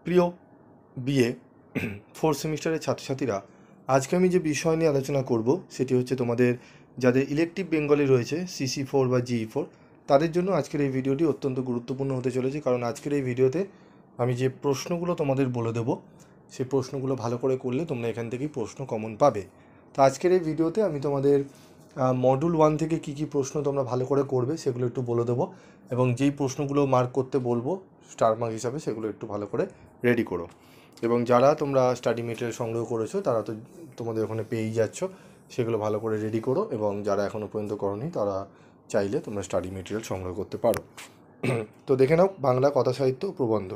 প্রিয় BA fourth সেমিস্টারের ছাত্রছাত্রীরা, আজকে আমি যে বিষয় নিয়ে আলোচনা করব সেটি হচ্ছে তোমাদের যাদের ইলেকটিভ বেঙ্গলে রয়েছে CC4 বা GE4, তাদের জন্য আজকের এই ভিডিওটি অত্যন্ত গুরুত্বপূর্ণ হতে চলেছে। কারণ আজকের এই ভিডিওতে আমি যে প্রশ্নগুলো তোমাদের বলে দেবো সেই প্রশ্নগুলো ভালো করে করলে তোমরা এখান থেকেই প্রশ্ন কমন পাবে। তো আজকের এই ভিডিওতে আমি তোমাদের মডিউল 1 থেকে কী কী প্রশ্ন তোমরা ভালো করে করবে সেগুলো একটু বলে দেবো, এবং যেই প্রশ্নগুলো মার্ক করতে বলবো স্টার মার্ক হিসাবে সেগুলো একটু ভালো করে রেডি করো। এবং যারা তোমরা স্টাডি মেটেরিয়াল সংগ্রহ করেছো তারা তো তোমাদের ওখানে পেয়েই যাচ্ছ, সেগুলো ভালো করে রেডি করো। এবং যারা এখনও পর্যন্ত করোনি তারা চাইলে তোমরা স্টাডি মেটেরিয়াল সংগ্রহ করতে পারো। তো দেখে নাও, বাংলা কথা সাহিত্য প্রবন্ধ।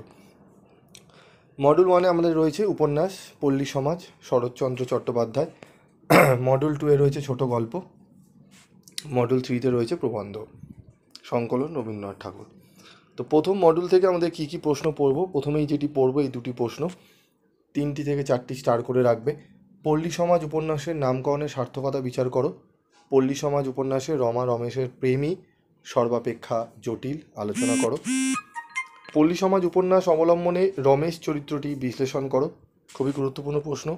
মডিউল 1-এ আমাদের রয়েছে উপন্যাস পল্লী সমাজ, শরৎচন্দ্র চট্টোপাধ্যায়। মডিউল 2-এ রয়েছে ছোট গল্প। মডিউল 3-তে রয়েছে প্রবন্ধ, সংকলন রবীন্দ্রনাথ ঠাকুর। তো প্রথম মডিউল থেকে আমাদের কী কী প্রশ্ন পড়বো, প্রথমেই যেটি পড়বো এই দুটি প্রশ্ন 3টি থেকে 4টি স্টার করে রাখবে। পল্লী সমাজ উপন্যাসের নামকরণের সার্থকতা বিচার করো। পল্লী সমাজ উপন্যাসে রমা রমেশের প্রেমই সর্বাপেক্ষা জটিল আলোচনা করো। পল্লী সমাজ উপন্যাস অবলম্বনে রমেশ চরিত্রটি বিশ্লেষণ করো। খুবই গুরুত্বপূর্ণ প্রশ্ন।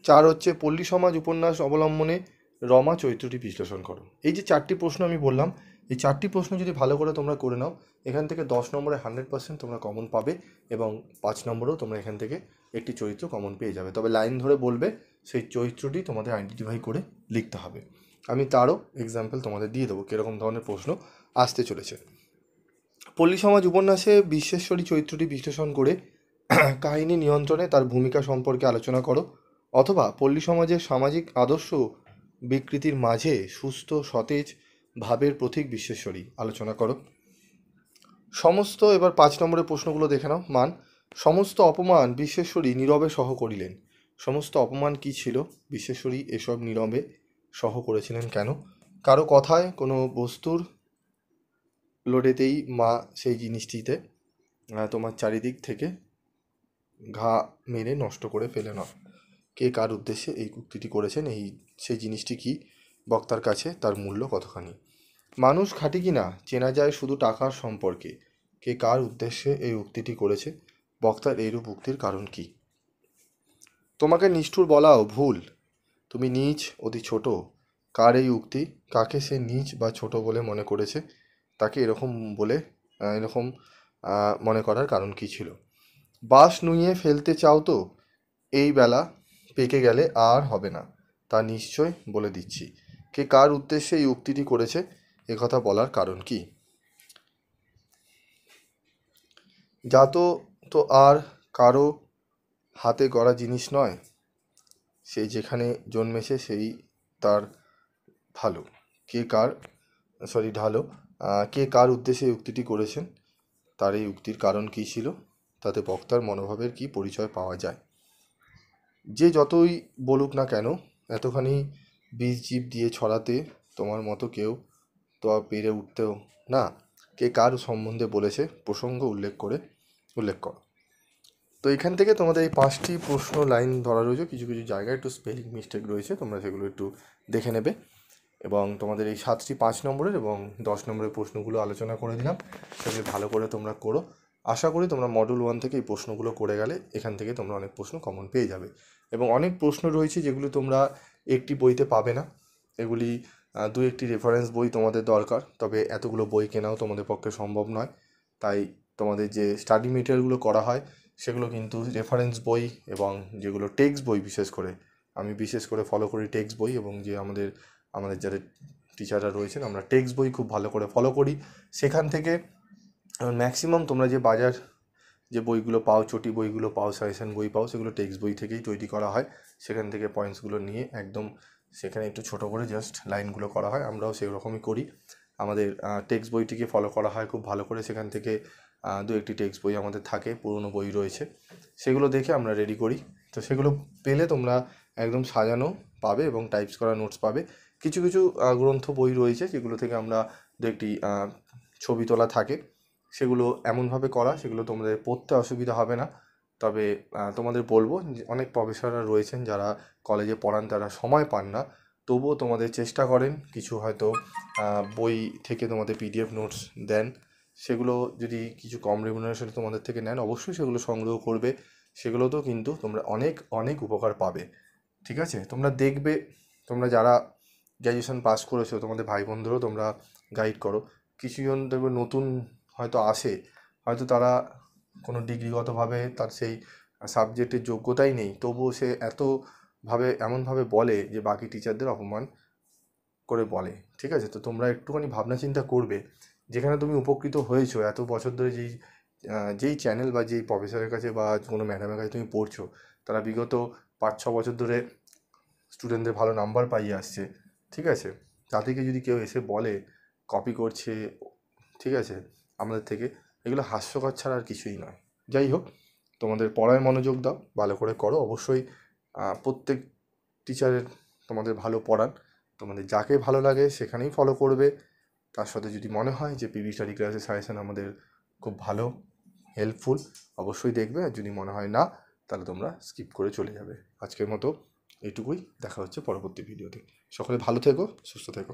4 হচ্ছে পল্লী সমাজ উপন্যাস অবলম্বনে রমা চরিত্রটি বিশ্লেষণ করো। এই যে 4টি প্রশ্ন আমি বললাম, এই 4টি প্রশ্ন যদি ভালো করে তোমরা করে নাও, এখান থেকে 10 নম্বরে 100% তোমরা কমন পাবে, এবং 5 নম্বরেও তোমরা এখান থেকে একটি চরিত্র কমন পেয়ে যাবে। তবে লাইন ধরে বলবে, সেই চরিত্রটি তোমাদের আইডেন্টিফাই করে লিখতে হবে। আমি তারও এক্সাম্পল তোমাদের দিয়ে দেবো কীরকম ধরনের প্রশ্ন আসতে চলেছে। পল্লী সমাজ উপন্যাসে বিশ্বেশ্বরী চরিত্রটি বিশ্লেষণ করে কাহিনী নিয়ন্ত্রণে তার ভূমিকা সম্পর্কে আলোচনা করো। অথবা পল্লী সমাজের সামাজিক আদর্শ বিকৃতির মাঝে সুস্থ সতেজ ভাবের প্রতীক বিশ্বেশ্বরী আলোচনা করো। সমস্ত, এবার 5 নম্বরের প্রশ্নগুলো দেখে নাও। মান, সমস্ত অপমান বিশ্বেশ্বরী নীরবে সহ করিলেন। সমস্ত অপমান কি ছিল? বিশ্বেশ্বরী এসব নীরবে সহ করেছিলেন কেন? কারো কথায়, কোনো বস্তুর লোডেতেই মা সেই জিনিসটিতে তোমার চারিদিক থেকে ঘা মেরে নষ্ট করে ফেলে না। কে কার উদ্দেশ্যে এই উক্তিটি করেছেন, সেই জিনিসটি কি? বক্তার কাছে তার মূল্য কতখানি? মানুষ খাঁটি কিনা চেনা যায় শুধু টাকার সম্পর্কে। কে কার উদ্দেশ্যে এই উক্তিটি করেছে? বক্তার এইরূপ উক্তির কারণ কি? তোমাকে নিষ্ঠুর বলাও ভুল, তুমি নীচ অতি ছোট। কার এই উক্তি? কাকে সে নীচ বা ছোট বলে মনে করেছে? তাকে এরকম মনে করার কারণ কি ছিল? বাঁশ নুইয়ে ফেলতে চাও তো? এই বেলা পেকে গেলে আর হবে না, তা নিশ্চয় বলে দিচ্ছি। কে কার উদ্দেশ্যে এই উক্তিটি করেছে, একথা বলার কারণ কি? যা তো আর কারো হাতে গড়া জিনিস নয়, সেই যেখানে জন্মেছে সেই তার ভালো। ঢালো। কে কার উদ্দেশ্যে এই উক্তিটি করেছেন, তার এই উক্তির কারণ কী ছিল, তাতে বক্তার মনোভাবের কি পরিচয় পাওয়া যায়? যে যতই বলুক না কেন, এতখানি বীজ জীব দিয়ে ছড়াতে তোমার মতো কেউ তো পেরে উঠতেও না। কে কার সম্বন্ধে বলেছে, প্রসঙ্গ উল্লেখ করো। তো এখান থেকে তোমাদের এই 5টি প্রশ্ন লাইন ধরা রয়েছে। কিছু কিছু জায়গায় একটু স্পেলিং মিস্টেক রয়েছে, তোমরা সেগুলো একটু দেখে নেবে। এবং তোমাদের এই 7টি 5 নম্বরের এবং 10 নম্বরের প্রশ্নগুলো আলোচনা করে দিলাম, সেগুলো ভালো করে তোমরা করো। আশা করি তোমরা মডিউল 1 থেকে এই প্রশ্নগুলো করে গেলে এখান থেকে তোমরা অনেক প্রশ্ন কমন পেয়ে যাবে। এবং অনেক প্রশ্ন রয়েছে যেগুলো তোমরা একটি বইতে পাবে না, এগুলি 2-1টি রেফারেন্স বই তোমাদের দরকার। তবে এতগুলো বই কেনাও তোমাদের পক্ষে সম্ভব নয়, তাই তোমাদের যে স্টাডি মেটেরিয়ালগুলো করা হয় সেগুলো কিন্তু রেফারেন্স বই এবং যেগুলো টেক্সট বই, আমি বিশেষ করে ফলো করি টেক্সট বই। এবং যে আমাদের যারা টিচাররা রয়েছেন, আমরা টেক্সট বই খুব ভালো করে ফলো করি। সেখান থেকে ম্যাক্সিমাম তোমরা যে বইগুলো পাও, চটি বইগুলো পাও, সাজেশন বই পাও, সেগুলো টেক্সট বই থেকেই তৈরি করা হয়। সেখান থেকে পয়েন্টসগুলো নিয়ে একদম সেখানে একটু ছোটো করে জাস্ট লাইনগুলো করা হয়, আমরাও সেই রকমই করি। আমাদের টেক্সট বইটিকে ফলো করা হয় খুব ভালো করে। সেখান থেকে 2-1টি টেক্সট বই আমাদের থাকে, পুরনো বই রয়েছে, সেগুলো দেখে আমরা রেডি করি। তো সেগুলো পেলে তোমরা একদম সাজানো পাবে এবং টাইপস করা নোটস পাবে। কিছু কিছু গ্রন্থ বই রয়েছে যেগুলো থেকে আমরা 2-1টি ছবি তোলা থাকে, সেগুলো এমনভাবে করা, সেগুলো তোমাদের পড়তে অসুবিধা হবে না। তবে তোমাদের বলবো, অনেক প্রফেসররা রয়েছেন যারা কলেজে পড়ান, তারা সময় পান না, তবুও তোমাদের চেষ্টা করেন, কিছু হয়তো বই থেকে তোমাদের PDF নোটস দেন, সেগুলো যদি কিছু কম রেমুনারেশনে তোমাদের থেকে নেন, অবশ্যই সেগুলো সংগ্রহ করবে। সেগুলোতেও কিন্তু তোমরা অনেক অনেক উপকার পাবে। ঠিক আছে, তোমরা দেখবে, তোমরা যারা গ্র্যাজুয়েশন পাস করেছো তোমাদের ভাই বোনদেরও তোমরা গাইড করো। কিছুজন দেখবে নতুন হয়তো আসে, হয়তো তারা কোনো ডিগ্রিগতভাবে তার সেই সাবজেক্টের যোগ্যতাই নেই, তবুও সে এমনভাবে বলে যে বাকি টিচারদের অপমান করে বলে। ঠিক আছে, তো তোমরা একটুখানি ভাবনা চিন্তা করবে। যেখানে তুমি উপকৃত হয়েছো এত বছর ধরে, যেই চ্যানেল বা যেই প্রফেসরের কাছে বা কোনো ম্যাডামের কাছে তুমি পড়ছো, তারা বিগত 5-6 বছর ধরে স্টুডেন্টদের ভালো নাম্বার পাইয়ে আসছে। ঠিক আছে, তাদেরকে যদি কেউ এসে বলে কপি করছে, ঠিক আছে, আমাদের থেকে, এগুলো হাস্যকর ছাড়া আর কিছুই নয়। যাই হোক, তোমাদের পড়ায় মনোযোগ দাও, ভালো করে করো। অবশ্যই প্রত্যেক টিচারের তোমাদের ভালো পড়ান, তোমাদের যাকে ভালো লাগে সেখানেই ফলো করবে। তার সাথে যদি মনে হয় যে পিভি স্টাডি ক্লাসের সাজেশন আমাদের খুব ভালো, হেল্পফুল, অবশ্যই দেখবে। আর যদি মনে হয় না, তাহলে তোমরা স্কিপ করে চলে যাবে। আজকের মতো এইটুকুই, দেখা হচ্ছে পরবর্তী ভিডিওতে। সকলে ভালো থেকো, সুস্থ থেকো।